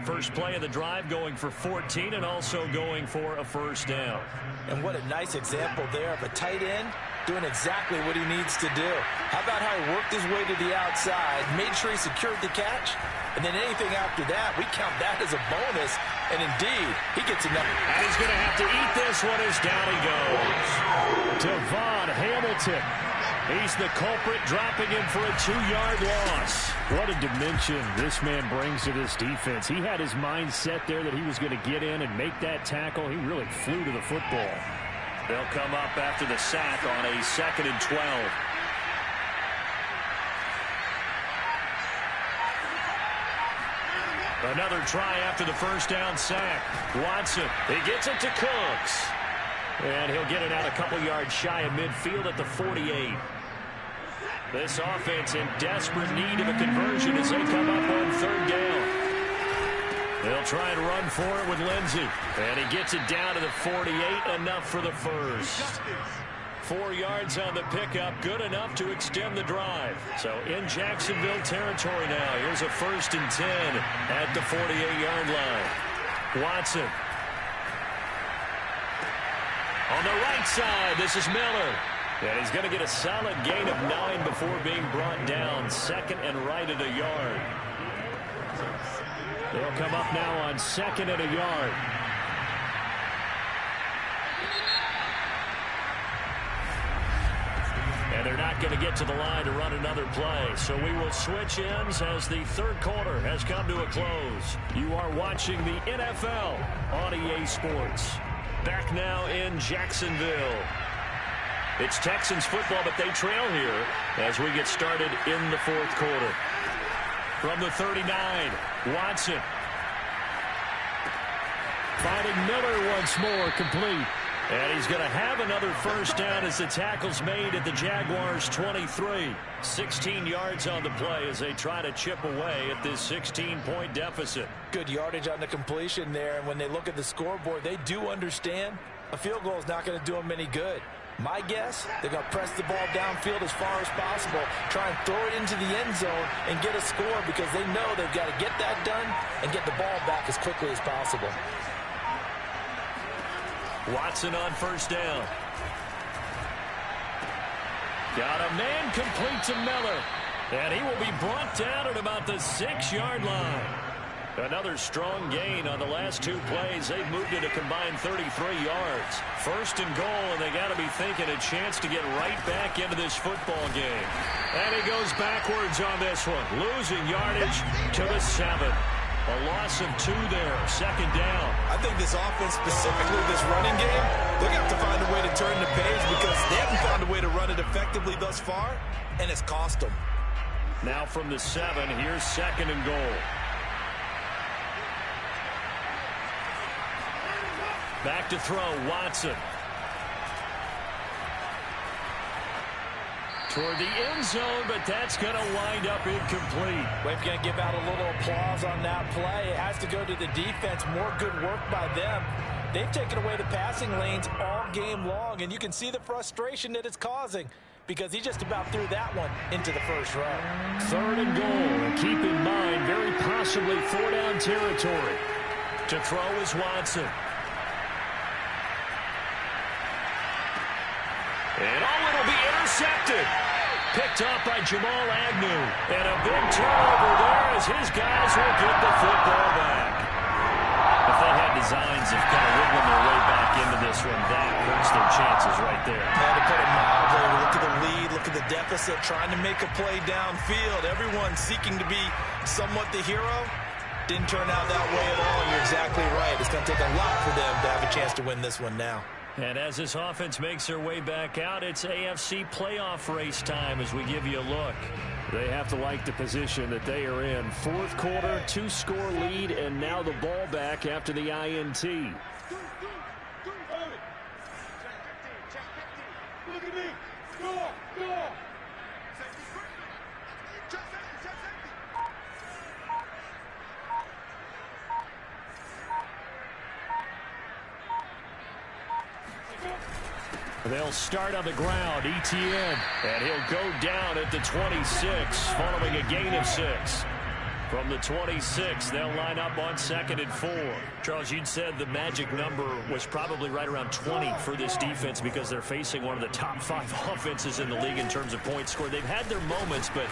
First play of the drive going for 14 and also going for a first down. And what a nice example there of a tight end doing exactly what he needs to do. How about how he worked his way to the outside, made sure he secured the catch, and then anything after that, we count that as a bonus. And indeed, he gets enough. And he's going to have to eat this one as down he goes. Devon Hamilton. He's the culprit, dropping him for a 2-yard loss. What a dimension this man brings to this defense. He had his mind set there that he was going to get in and make that tackle. He really flew to the football. They'll come up after the sack on a 2nd and 12. Another try after the first down sack. Watson, he gets it to Cooks. And he'll get it out a couple yards shy of midfield at the 48. This offense in desperate need of a conversion as they come up on 3rd down. They'll try and run for it with Lindsey. And he gets it down to the 48, enough for the first. 4 yards on the pickup, good enough to extend the drive. So in Jacksonville territory now. Here's a 1st and 10 at the 48-yard line. Watson. On the right side, this is Miller. And he's going to get a solid gain of 9 before being brought down. 2nd and right at a yard. They'll come up now on 2nd and a yard. And they're not going to get to the line to run another play. So we will switch ends as the third quarter has come to a close. You are watching the NFL on EA Sports. Back now in Jacksonville. It's Texans football, but they trail here as we get started in the fourth quarter. From the 39, Watson. Finding Miller once more, complete. And he's going to have another first down as the tackle's made at the Jaguars' 23. 16 yards on the play as they try to chip away at this 16-point deficit. Good yardage on the completion there. And when they look at the scoreboard, they do understand a field goal is not going to do them any good. My guess, they're going to press the ball downfield as far as possible, try and throw it into the end zone and get a score because they know they've got to get that done and get the ball back as quickly as possible. Watson on first down. Got a man complete to Miller. And he will be brought down at about the 6-yard line. Another strong gain on the last 2 plays. They've moved it a combined 33 yards. 1st and goal, and they got to be thinking a chance to get right back into this football game. And he goes backwards on this one. Losing yardage to the 7. A loss of 2 there. 2nd down. I think this offense, specifically this running game, they're going to have to find a way to turn the page because they haven't found a way to run it effectively thus far, and it's cost them. Now from the 7, here's 2nd and goal. Back to throw, Watson. Toward the end zone, but that's going to wind up incomplete. We're going to give out a little applause on that play. It has to go to the defense. More good work by them. They've taken away the passing lanes all game long, and you can see the frustration that it's causing because he just about threw that one into the first row. 3rd and goal. And keep in mind, very possibly 4-down territory. To throw is Watson. And it'll be intercepted. Picked off by Jamal Agnew. And a big turnover there as his guys will get the football back. If they had designs of kind of wiggling their way back into this one, that hurts their chances right there. Had to put it mildly. Look at the lead. Look at the deficit. Trying to make a play downfield. Everyone seeking to be somewhat the hero. Didn't turn out that way at all. You're exactly right. It's going to take a lot for them to have a chance to win this one now. And as this offense makes their way back out, it's AFC playoff race time as we give you a look. They have to like the position that they are in. 4th quarter, 2-score lead, and now the ball back after the INT. Look at me. Go. They'll start on the ground, Etienne, and he'll go down at the 26, following a gain of 6. From the 26, they'll line up on 2nd and 4. Charles, you'd said the magic number was probably right around 20 for this defense because they're facing one of the top 5 offenses in the league in terms of points scored. They've had their moments, but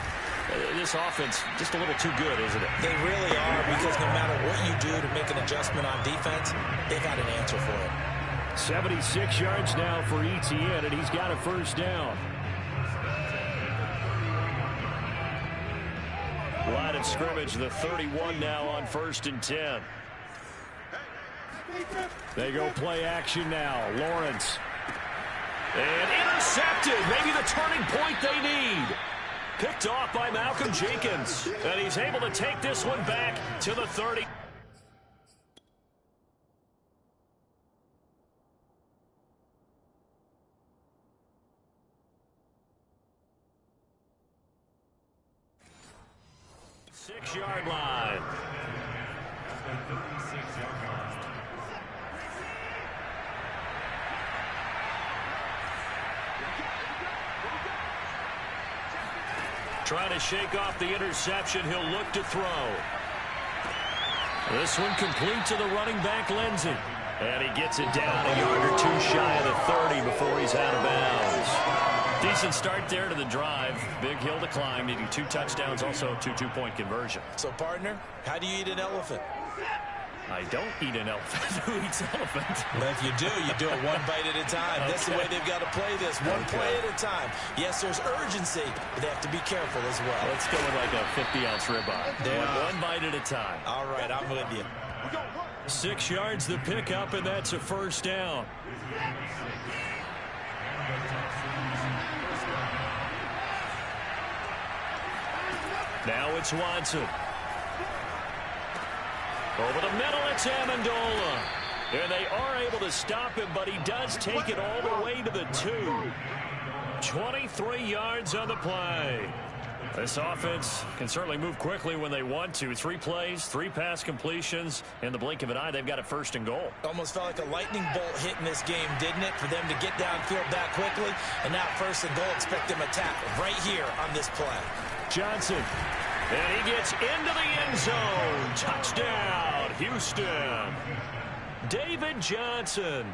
this offense just a little too good, isn't it? They really are, because no matter what you do to make an adjustment on defense, they've got an answer for it. 76 yards now for Etienne, and he's got a 1st down. Line of scrimmage, the 31 now on 1st and 10. They go play action now. Lawrence. And intercepted. Maybe the turning point they need. Picked off by Malcolm Jenkins. And he's able to take this one back to the 30. Six-yard line. Trying to shake off the interception. He'll look to throw. This one complete to the running back, Lindsey. And he gets it down a yard or 2 shy of the 30 before he's out of bounds. Decent start there to the drive. Big hill to climb, needing 2 touchdowns, also 2 two-point conversion. So, partner, how do you eat an elephant? I don't eat an elephant. Who eats elephant? Well, if you do it one bite at a time. Okay. That's the way they've got to play this, one play at a time. Yes, there's urgency, but they have to be careful as well. Let's go with like a 50-ounce ribeye. One bite at a time. All right, I'm with you. 6 yards the pickup, and that's a 1st down. Now it's Watson. Over the middle, it's Amendola. And they are able to stop him, but he does take it all the way to the 2. 23 yards on the play. This offense can certainly move quickly when they want to. 3 plays, 3 pass completions. In the blink of an eye, they've got a 1st and goal. Almost felt like a lightning bolt hit in this game, didn't it? For them to get downfield that quickly. And now 1st and goal, expect them to tackle right here on this play. Johnson. And he gets into the end zone. Touchdown, Houston. David Johnson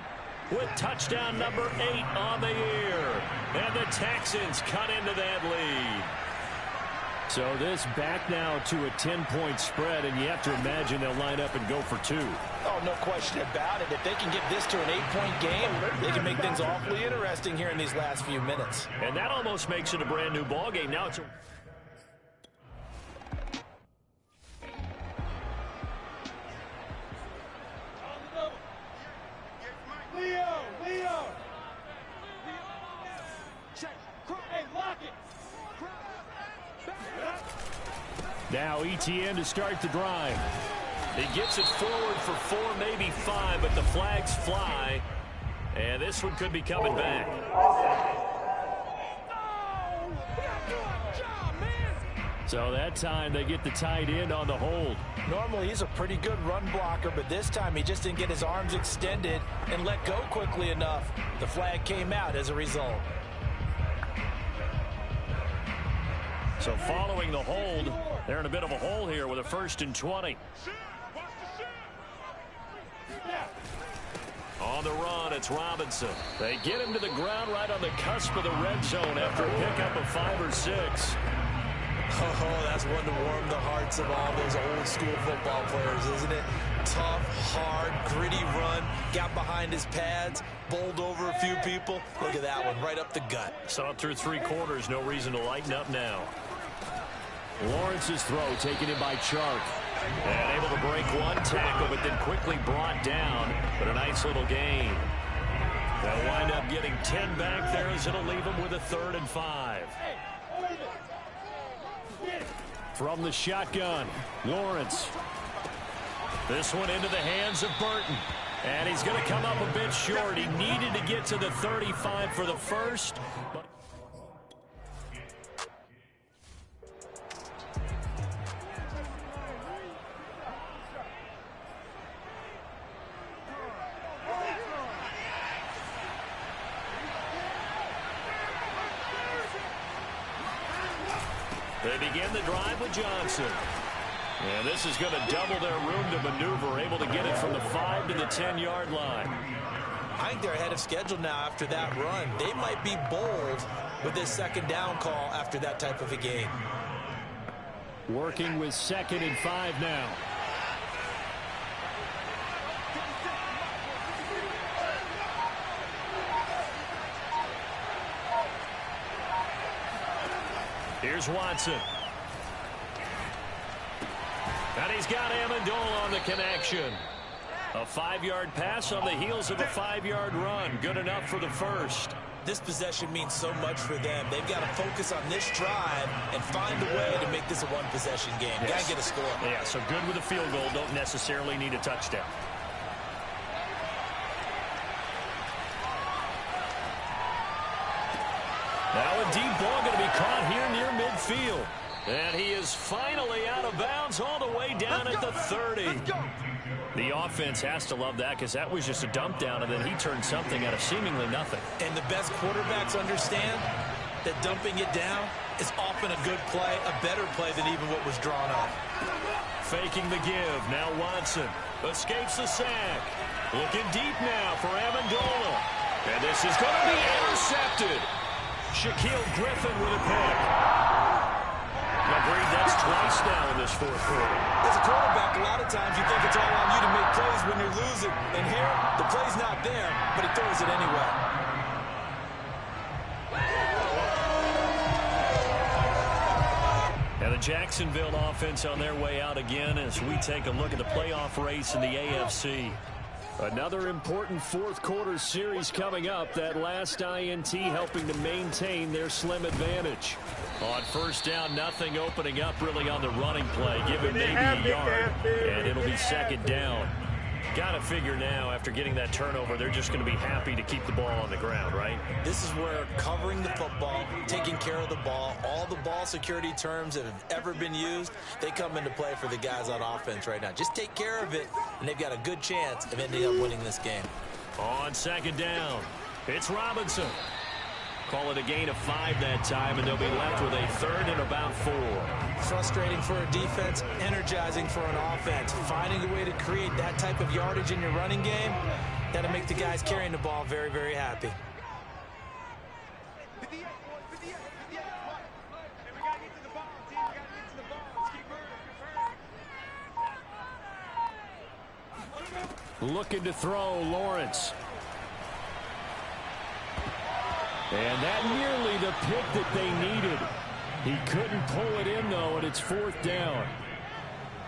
with touchdown number 8 on the year. And the Texans cut into that lead. So this back now to a 10-point spread, and you have to imagine they'll line up and go for 2. Oh, no question about it. If they can get this to an 8-point game, they can make things awfully interesting here in these last few minutes. And that almost makes it a brand new ball game. Now it's a... Leo! Check. Hey, lock it. Now Etienne to start the drive. He gets it forward for 4, maybe 5, but the flags fly. And this one could be coming back. So that time they get the tight end on the hold. Normally he's a pretty good run blocker, but this time he just didn't get his arms extended and let go quickly enough. The flag came out as a result. So following the hold, they're in a bit of a hole here with a 1st and 20. On the run, it's Robinson. They get him to the ground right on the cusp of the red zone after a pickup of 5 or 6. Oh, that's one to warm the hearts of all those old school football players, isn't it? Tough, hard, gritty run. Got behind his pads, bowled over a few people. Look at that one, right up the gut. Saw it through 3 quarters. No reason to lighten up now. Lawrence's throw taken in by Chark. And able to break 1 tackle, but then quickly brought down. But a nice little gain. They'll wind up getting 10 back there as it'll leave them with a 3rd and 5. From the shotgun, Lawrence. This one into the hands of Burton. And he's going to come up a bit short. He needed to get to the 35 for the first. But they begin the drive with Johnson. And this is going to double their room to maneuver, able to get it from the 5 to the 10-yard line. I think they're ahead of schedule now after that run. They might be bold with this 2nd down call after that type of a game. Working with 2nd and 5 now. Here's Watson. And he's got Amendola on the connection. A 5-yard pass on the heels of a 5-yard run. Good enough for the first. This possession means so much for them. They've got to focus on this drive and find a way to make this a 1-possession game. Yes. Got to get a score. Yeah, so good with a field goal. Don't necessarily need a touchdown. Now a deep ball going to be caught here near midfield. And he is finally out of bounds all the way down at the 30. The offense has to love that because that was just a dump down, and then he turned something out of seemingly nothing. And the best quarterbacks understand that dumping it down is often a good play, a better play than even what was drawn up. Faking the give. Now Watson escapes the sack. Looking deep now for Amendola. And this is going to be intercepted. Shaquille Griffin with a pick. Agreed, that's twice now in this 4th quarter. As a quarterback, a lot of times you think it's all on you to make plays when you're losing. And here, the play's not there, but he throws it anyway. And the Jacksonville offense on their way out again as we take a look at the playoff race in the AFC. Another important 4th quarter series coming up. That last INT helping to maintain their slim advantage. On 1st down, nothing opening up really on the running play. Give him maybe a yard, and it'll be 2nd down. Got to figure now, after getting that turnover, they're just going to be happy to keep the ball on the ground, right? This is where covering the football, taking care of the ball, all the ball security terms that have ever been used, they come into play for the guys on offense right now. Just take care of it, and they've got a good chance of ending up winning this game. On 2nd down, it's Robinson. Call it a gain of 5 that time, and they'll be left with a 3rd and about 4. Frustrating for a defense, energizing for an offense. Finding a way to create that type of yardage in your running game, that'll make the guys carrying the ball very, very happy. Looking to throw, Lawrence. And that nearly the pick that they needed. He couldn't pull it in, though, and it's 4th down.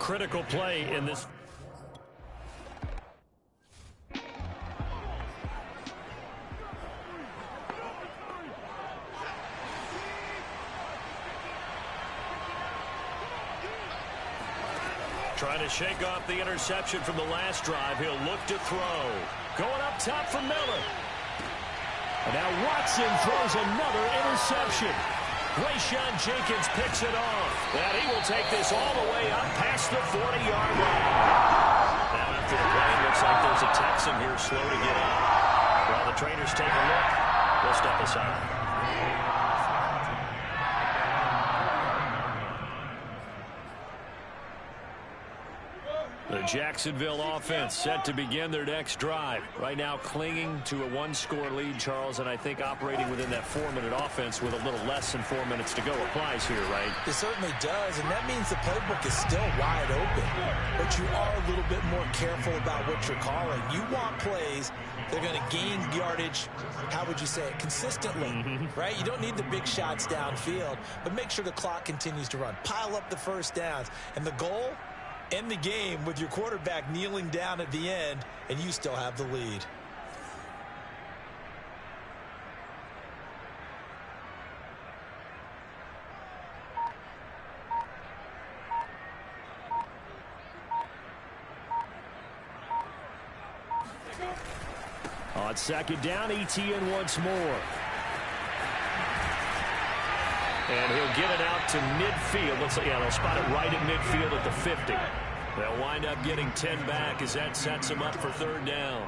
Critical play in this. Trying to shake off the interception from the last drive. He'll look to throw. Going up top for Miller. And now Watson throws another interception. Rayshawn Jenkins picks it off. And he will take this all the way up past the 40-yard line. Now after the play, looks like there's a Texan here slow to get up. While the trainers take a look, we'll step aside. The Jacksonville offense set to begin their next drive. Right now clinging to a one-score lead, Charles, and I think operating within that 4-minute offense with a little less than 4 minutes to go applies here, right? It certainly does, and that means the playbook is still wide open. But you are a little bit more careful about what you're calling. You want plays that are going to gain yardage, how would you say it, consistently, right? You don't need the big shots downfield, but make sure the clock continues to run. Pile up the first downs, and the goal, end the game with your quarterback kneeling down at the end, and you still have the lead. On second down, Etienne once more. And he'll get it out to midfield. Looks like, yeah, they'll spot it right in midfield at the 50. They'll wind up getting 10 back as that sets them up for third down.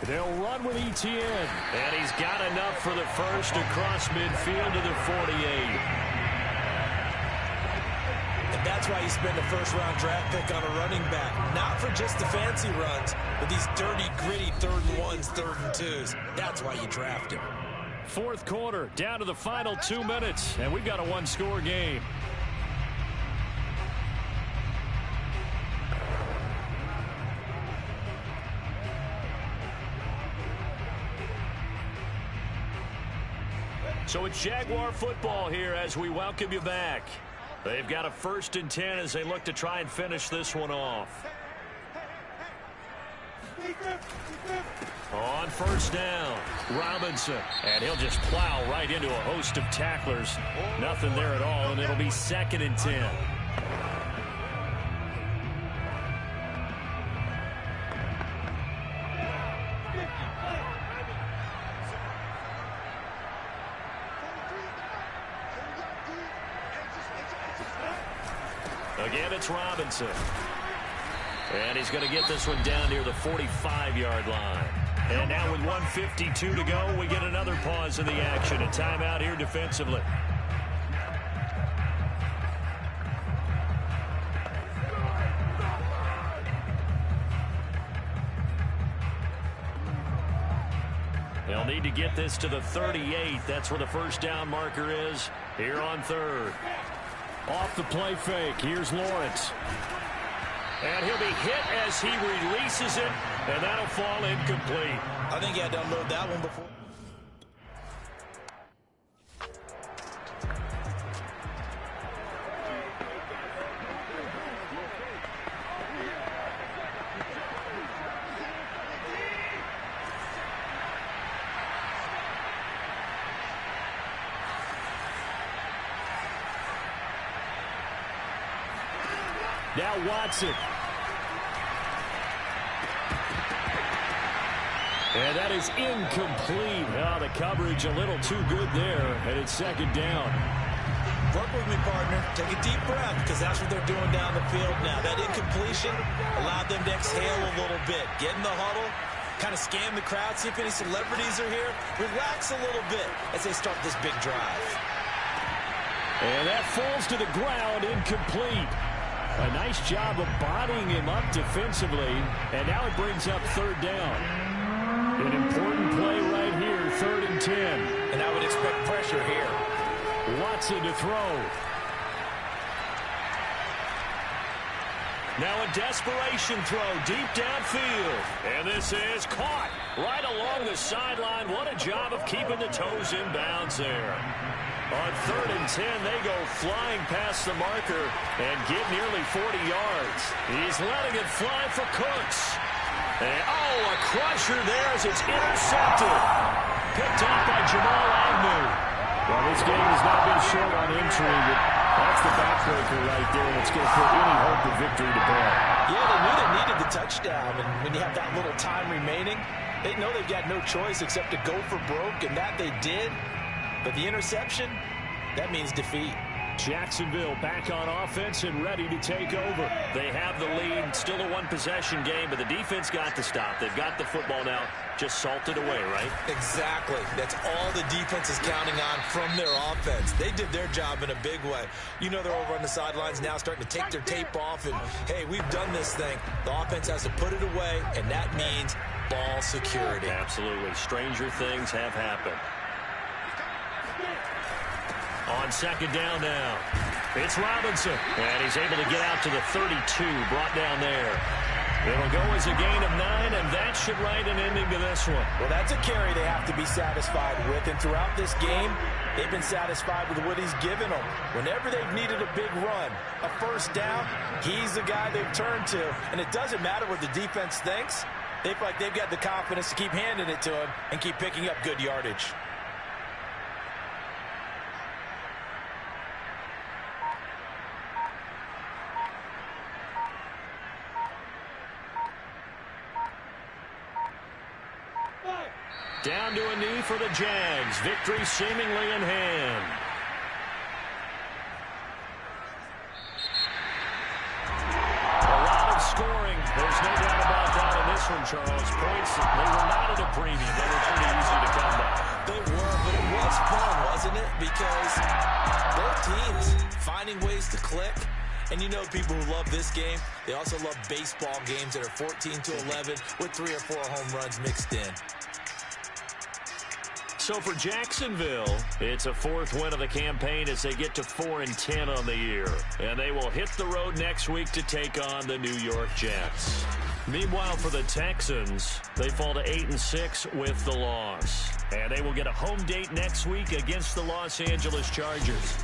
They'll run with Etienne. And he's got enough for the first across midfield to the 48. And that's why you spend a first-round draft pick on a running back. Not for just the fancy runs, but these dirty, gritty 3rd and 1s, 3rd and 2s. That's why you draft him. Fourth quarter, down to the final 2 minutes, and we've got a one-score game. So it's Jaguar football here as we welcome you back. They've got a 1st and 10 as they look to try and finish this one off. On first down, Robinson. And he'll just plow right into a host of tacklers. Nothing there at all, and it'll be 2nd and 10. Again, it's Robinson. And he's going to get this one down near the 45-yard line. And now with 1:52 to go, we get another pause in the action. A timeout here defensively. They'll need to get this to the 38. That's where the first down marker is here on 3rd. Off the play fake, here's Lawrence. And he'll be hit as he releases it, and that'll fall incomplete. I think he had to unload that one before. Now Watson. And that is incomplete. Oh, the coverage a little too good there, and it's 2nd down. Work with me, partner. Take a deep breath, because that's what they're doing down the field now. That incompletion allowed them to exhale a little bit. Get in the huddle, kind of scan the crowd, see if any celebrities are here. Relax a little bit as they start this big drive. And that falls to the ground, incomplete. A nice job of bodying him up defensively, and now it brings up 3rd down. An important play right here, 3rd and 10. And I would expect pressure here. Watson to throw. Now a desperation throw deep downfield. And this is caught right along the sideline. What a job of keeping the toes in bounds there. On 3rd and 10, they go flying past the marker and get nearly 40 yards. He's letting it fly for Cooks. And, a crusher there as it's intercepted. Picked off by Jamal Agnew. Well, this game has not been short on entry, but that's the backbreaker right there, and it's going to put any hope of victory to bed. Yeah, they knew they needed the touchdown, and when you have that little time remaining, they know they've got no choice except to go for broke, and that they did. But the interception, that means defeat. Jacksonville back on offense and ready to take over. They have the lead. Still a one-possession game, but the defense got to stop. They've got the football now. Just salted away, right? Exactly. That's all the defense is counting on from their offense. They did their job in a big way. You know they're over on the sidelines now starting to take their tape off, and, hey, we've done this thing. The offense has to put it away, and that means ball security. Absolutely. Stranger things have happened. On 2nd down now, it's Robinson, and he's able to get out to the 32, brought down there. It'll go as a gain of 9, and that should write an ending to this one. Well, that's a carry they have to be satisfied with, and throughout this game, they've been satisfied with what he's given them. Whenever they've needed a big run, a first down, he's the guy they've turned to, and it doesn't matter what the defense thinks. They feel like they've got the confidence to keep handing it to him and keep picking up good yardage. Down to a knee for the Jags. Victory seemingly in hand. A lot of scoring. There's no doubt about that in this one, Charles. Points, they were not at a premium. They were pretty easy to come by. They were, but it was fun, wasn't it? Because both teams finding ways to click. And you know people who love this game, they also love baseball games that are 14-11 with 3 or 4 home runs mixed in. So for Jacksonville, it's a 4th win of the campaign as they get to 4-10 on the year. And they will hit the road next week to take on the New York Jets. Meanwhile, for the Texans, they fall to 8-6 with the loss. And they will get a home date next week against the Los Angeles Chargers.